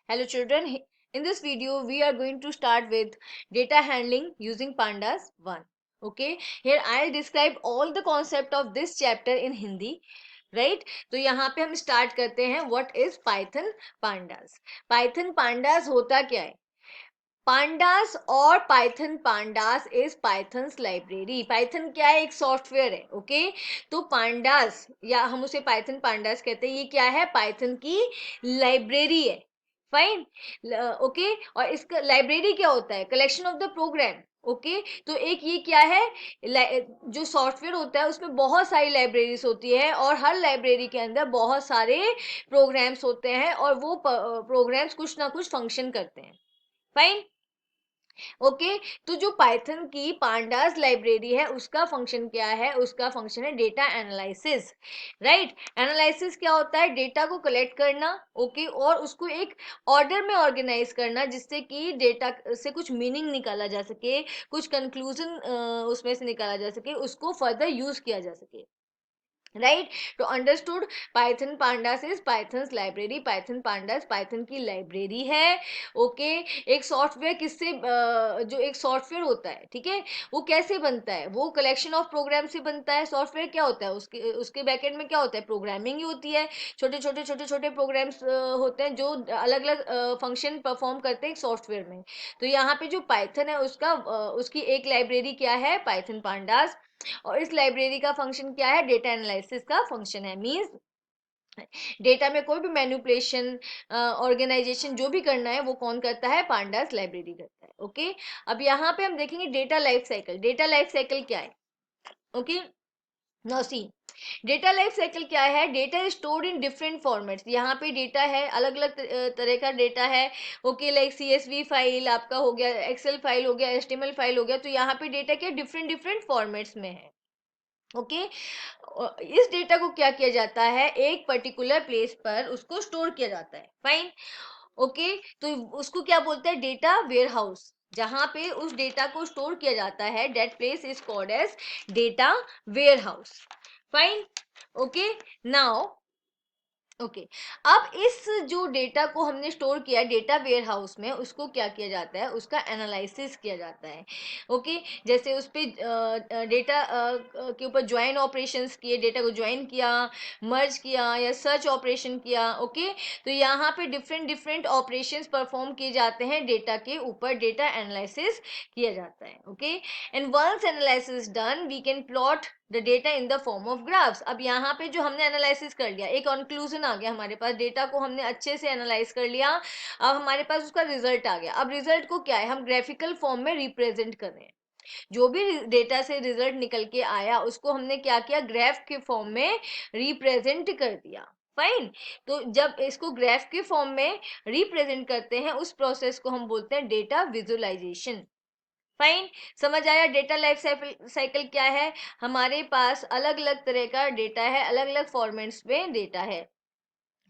Hello children, in this video we are going to start with data handling using pandas 1. Okay, here I'll describe all the concept of this chapter in Hindi. Right तो यहाँ पे हम start करते हैं what is Python pandas. Python pandas होता क्या है? Pandas और Python pandas is pythons library. Python क्या है? एक सॉफ्टवेयर है। ओके तो पांडास या हम उसे पाइथन पांडास कहते हैं, ये क्या है? पाइथन की लाइब्रेरी है। फाइन। ओके और इसका लाइब्रेरी क्या होता है? Collection of the program. Okay तो एक ये क्या है, जो सॉफ्टवेयर होता है उसमें बहुत सारी लाइब्रेरीज होती है और हर लाइब्रेरी के अंदर बहुत सारे प्रोग्राम्स होते हैं और वो प्रोग्राम्स कुछ ना कुछ फंक्शन करते हैं। फाइन। ओके तो जो पाइथन की पांडास लाइब्रेरी है उसका फंक्शन क्या है? उसका फंक्शन है डेटा एनालिसिस। राइट, एनालिसिस क्या होता है? डेटा को कलेक्ट करना। ओके और उसको एक ऑर्डर में ऑर्गेनाइज करना जिससे कि डेटा से कुछ मीनिंग निकाला जा सके, कुछ कंक्लूजन उसमें से निकाला जा सके, उसको फर्दर यूज किया जा सके। राइट तो understood. Python pandas is pythons library. Python pandas Python की लाइब्रेरी है। ओके एक सॉफ्टवेयर किससे जो एक सॉफ्टवेयर होता है, ठीक है, वो कैसे बनता है? वो कलेक्शन ऑफ प्रोग्राम से बनता है। सॉफ्टवेयर क्या होता है? उसके बैकएंड में क्या होता है? प्रोग्रामिंग ही होती है। छोटे छोटे प्रोग्राम्स होते हैं जो अलग अलग फंक्शन परफॉर्म करते हैं एक सॉफ्टवेयर में। तो यहाँ पे जो पाइथन है उसकी एक लाइब्रेरी क्या है? Python pandas. और इस लाइब्रेरी का फंक्शन क्या है? डेटा एनालिसिस का फंक्शन है। मींस डेटा में कोई भी मैनिपुलेशन, ऑर्गेनाइजेशन जो भी करना है वो कौन करता है? पांडास लाइब्रेरी करता है। ओके अब यहाँ पे हम देखेंगे data life cycle. Data life cycle क्या है? Okay now see data life cycle क्या है? Data is stored in different formats. यहाँ पे डेटा है, अलग अलग तरह का डेटा है। ओके लाइक CSV फाइल आपका हो गया, एक्सेल फाइल हो गया, HTML फाइल हो गया। तो यहाँ पे डेटा क्या डिफरेंट डिफरेंट फॉर्मेट्स में है। ओके इस डेटा को क्या किया जाता है? एक पर्टिकुलर प्लेस पर उसको स्टोर किया जाता है। फाइन। ओके तो उसको क्या बोलते हैं? Data warehouse. जहां पे उस डेटा को स्टोर किया जाता है, that place is called as data warehouse. Fine. Okay now okay अब इस जो डेटा को हमने स्टोर किया डेटा वेयर हाउस में, उसको क्या किया जाता है? उसका एनालिसिस किया जाता है। ओके जैसे उस पे डेटा के ऊपर ज्वाइन ऑपरेशंस किए, डेटा को ज्वाइन किया, मर्ज किया या सर्च ऑपरेशन किया। ओके तो यहाँ पे डिफरेंट डिफरेंट ऑपरेशंस परफॉर्म किए जाते हैं डेटा के ऊपर, डेटा एनालिसिस किया जाता है। Okay and once analysis done we can plot the data in the form of graphs. अब यहाँ पे जो हमने एनालिसिस कर लिया, एक कंक्लूजन आ गया हमारे पास, डेटा को हमने अच्छे से एनालाइज कर लिया, अब हमारे पास उसका रिजल्ट आ गया। अब रिजल्ट को क्या है? हम ग्राफिकल फॉर्म में रिप्रेजेंट कर रहे हैं। जो भी डेटा से रिजल्ट निकल के आया उसको हमने क्या किया? ग्राफ के फॉर्म में रिप्रेजेंट कर दिया। फाइन। तो जब इसको ग्राफ के फॉर्म में रिप्रेजेंट करते हैं उस प्रोसेस को हम बोलते हैं डेटा विजुअलाइजेशन। फाइन। समझ आया डेटा लाइफ साइकिल क्या है? हमारे पास अलग अलग तरह का डेटा है, अलग अलग फॉर्मेट्स में डेटा है।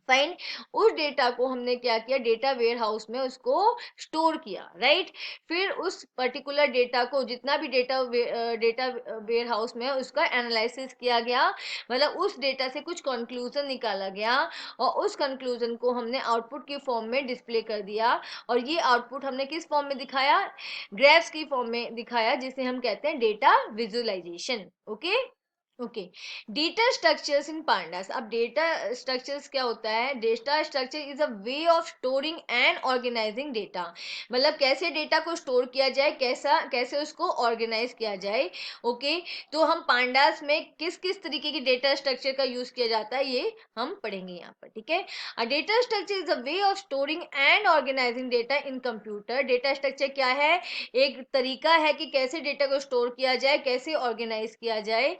फाइन। उस डेटा को हमने क्या किया? डेटा वेयर हाउस में उसको स्टोर किया। राइट फिर उस पर्टिकुलर डेटा को, जितना भी डेटा वेयर हाउस में उसका एनालिसिस किया गया, मतलब उस डेटा से कुछ कंक्लूजन निकाला गया और उस कंक्लूजन को हमने आउटपुट की फॉर्म में डिस्प्ले कर दिया। और ये आउटपुट हमने किस फॉर्म में दिखाया? ग्राफ्स की फॉर्म में दिखाया, जिसे हम कहते हैं data visualization. Okay okay data structures in Pandas. अब डेटा स्ट्रक्चर्स क्या होता है? Data structure is a way of storing and organizing data. मतलब कैसे डेटा को स्टोर किया जाए, कैसे उसको ऑर्गेनाइज किया जाए। ओके तो हम पांडास में किस किस तरीके की डेटा स्ट्रक्चर का यूज किया जाता है ये हम पढ़ेंगे यहाँ पर। ठीक है, a data structure is a way of storing and organizing data in computer. Data structure क्या है? एक तरीका है कि कैसे डेटा को स्टोर किया जाए, कैसे ऑर्गेनाइज किया जाए।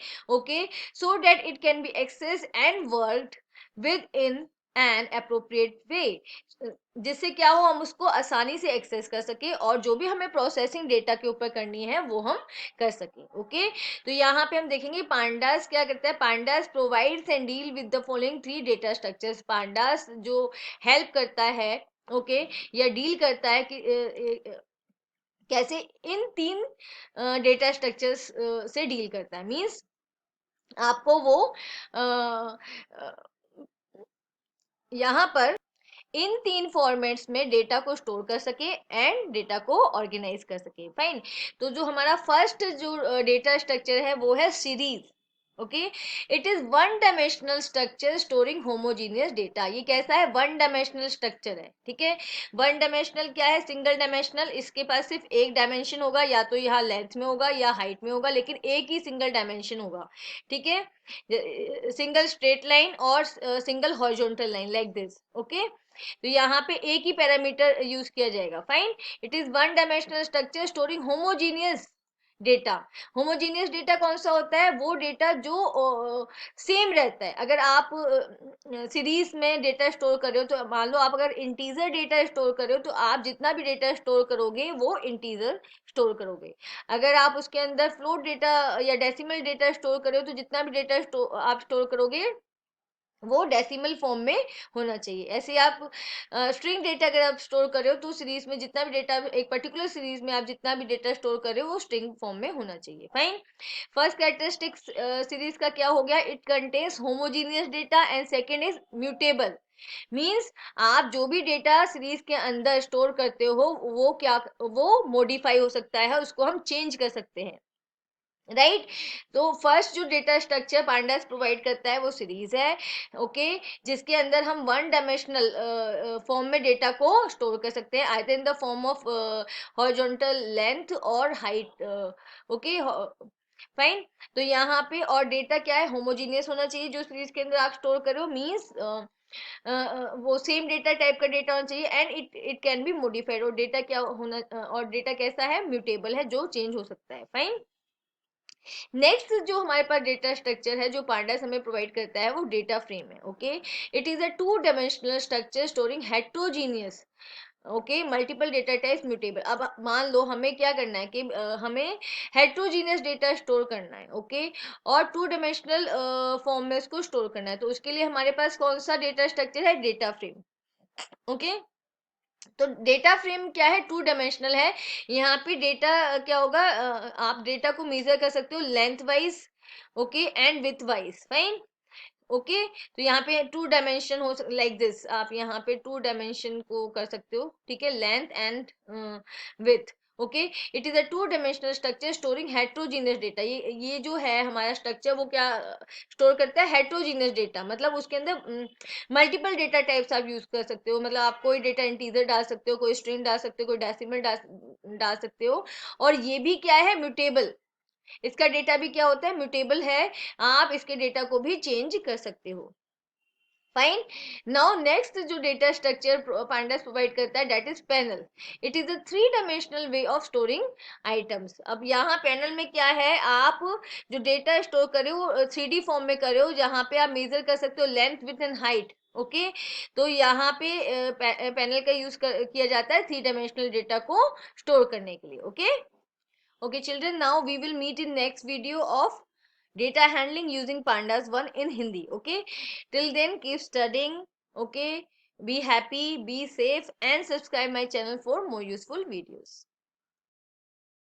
Okay, so that it can be accessed and worked with in an appropriate way, जिससे क्या हो? हम उसको आसानी से एक्सेस कर सके और जो भी हमें प्रोसेसिंग डेटा के ऊपर करनी है वो हम कर सके। ओके तो यहाँ पे हम देखेंगे पांडास क्या करता है। Pandas provides and deal with the following 3 data structures. Pandas जो हेल्प करता है, ओके या डील करता है कि कैसे इन 3 डेटा स्ट्रक्चर्स से डील करता है। मींस आपको वो यहाँ पर इन 3 फॉर्मेट्स में डेटा को स्टोर कर सके एंड डेटा को ऑर्गेनाइज कर सके। फाइन। तो जो हमारा फर्स्ट जो डेटा स्ट्रक्चर है वो है series. Okay, it is one dimensional structure storing homogeneous data. ये कैसा है? वन डायमेंशनल स्ट्रक्चर है। ठीक है, वन डायमेंशनल क्या है? सिंगल डायमेंशनल, इसके पास सिर्फ एक डायमेंशन होगा, या तो यहाँ लेंथ में होगा या हाइट में होगा, लेकिन एक ही सिंगल डायमेंशन होगा। ठीक है, सिंगल स्ट्रेट लाइन और single horizontal line like this. Okay, तो यहाँ पे एक ही पैरामीटर यूज किया जाएगा। Fine. It is one dimensional structure storing homogeneous data. Homogeneous data कौन सा होता है? वो डेटा जो सेम रहता है। अगर आप सीरीज में डेटा स्टोर कर रहे हो, तो मान लो आप अगर इंटीजर डेटा स्टोर कर रहे हो, तो आप जितना भी डेटा स्टोर करोगे वो इंटीजर स्टोर करोगे। अगर आप उसके अंदर फ्लोट डेटा या डेसिमल डेटा स्टोर कर रहे हो, तो जितना भी डेटा आप स्टोर करोगे वो डेसिमल फॉर्म में होना चाहिए। ऐसे आप स्ट्रिंग डेटा अगर आप स्टोर कर रहे हो, तो सीरीज में जितना भी डेटा, एक पर्टिकुलर सीरीज में आप जितना भी डेटा स्टोर कर रहे हो वो स्ट्रिंग फॉर्म में होना चाहिए। फाइन। फर्स्ट कैरेक्टरिस्टिक सीरीज का क्या हो गया? It contains homogeneous data and second is mutable. Means आप जो भी डेटा सीरीज के अंदर स्टोर करते हो वो मॉडिफाई हो सकता है, उसको हम चेंज कर सकते हैं। राइट। तो फर्स्ट जो डेटा स्ट्रक्चर पांडास प्रोवाइड करता है वो सीरीज है। ओके, जिसके अंदर हम वन डायमेंशनल फॉर्म में डेटा को स्टोर कर सकते हैं, either in the form of horizontal length और हाइट। Okay, fine. तो यहाँ पे और डेटा क्या है? होमोजीनियस होना चाहिए जो सीरीज के अंदर आप स्टोर करो। मीन्स वो सेम डेटा टाइप का डेटा होना चाहिए and it can be modified. और डेटा क्या होना और डेटा कैसा है? म्यूटेबल है, जो चेंज हो सकता है। फाइन। नेक्स्ट जो हमारे पास डेटा स्ट्रक्चर है जो पांडास हमें प्रोवाइड करता है वो डेटा फ्रेम है। Okay, it is a two dimensional structure storing heterogeneous okay multiple data types mutable. अब मान लो हमें क्या करना है कि हमें हेट्रोजीनियस डेटा स्टोर करना है। ओके, और टू डायमेंशनल फॉर्म में इसको स्टोर करना है, तो उसके लिए हमारे पास कौन सा डेटा स्ट्रक्चर है? Data frame. ओके, तो डेटा फ्रेम क्या है? टू डायमेंशनल है। यहाँ पे डेटा क्या होगा? आप डेटा को मेजर कर सकते हो length wise, okay, and with wise. Fine. Okay, तो यहाँ पे टू डायमेंशन हो लाइक दिस, आप यहाँ पे टू डायमेंशन को कर सकते हो। ठीक है, length and with. Okay, it is a two dimensional structure storing heterogeneous data. ये जो है हमारा स्ट्रक्चर वो क्या स्टोर करता है? Heterogeneous data. मतलब उसके अंदर मल्टीपल डेटा टाइप्स आप यूज कर सकते हो। मतलब आप कोई डेटा इंटीजर डाल सकते हो, कोई स्ट्रिंग डाल सकते हो, कोई डेसिमल डाल सकते हो। और ये भी क्या है? म्यूटेबल। इसका डेटा भी क्या होता है? म्यूटेबल है। आप इसके डेटा को भी चेंज कर सकते हो। फाइन। नाउ नेक्स्ट जो डेटा स्ट्रक्चर पांडास प्रोवाइड करता है that is panel. It is a three dimensional way of storing items. अब यहाँ पैनल में क्या है? आप जो डेटा स्टोर करे हो 3D फॉर्म में करे हो, जहाँ पे आप मेजर कर सकते हो length with and height. Okay, तो यहाँ पे पैनल का यूज किया जाता है थ्री डायमेंशनल डेटा को स्टोर करने के लिए। Okay, okay children, now we will meet in next video of data handling using pandas 1 in Hindi. Okay, till then keep studying. Okay, be happy, be safe and subscribe my channel for more useful videos.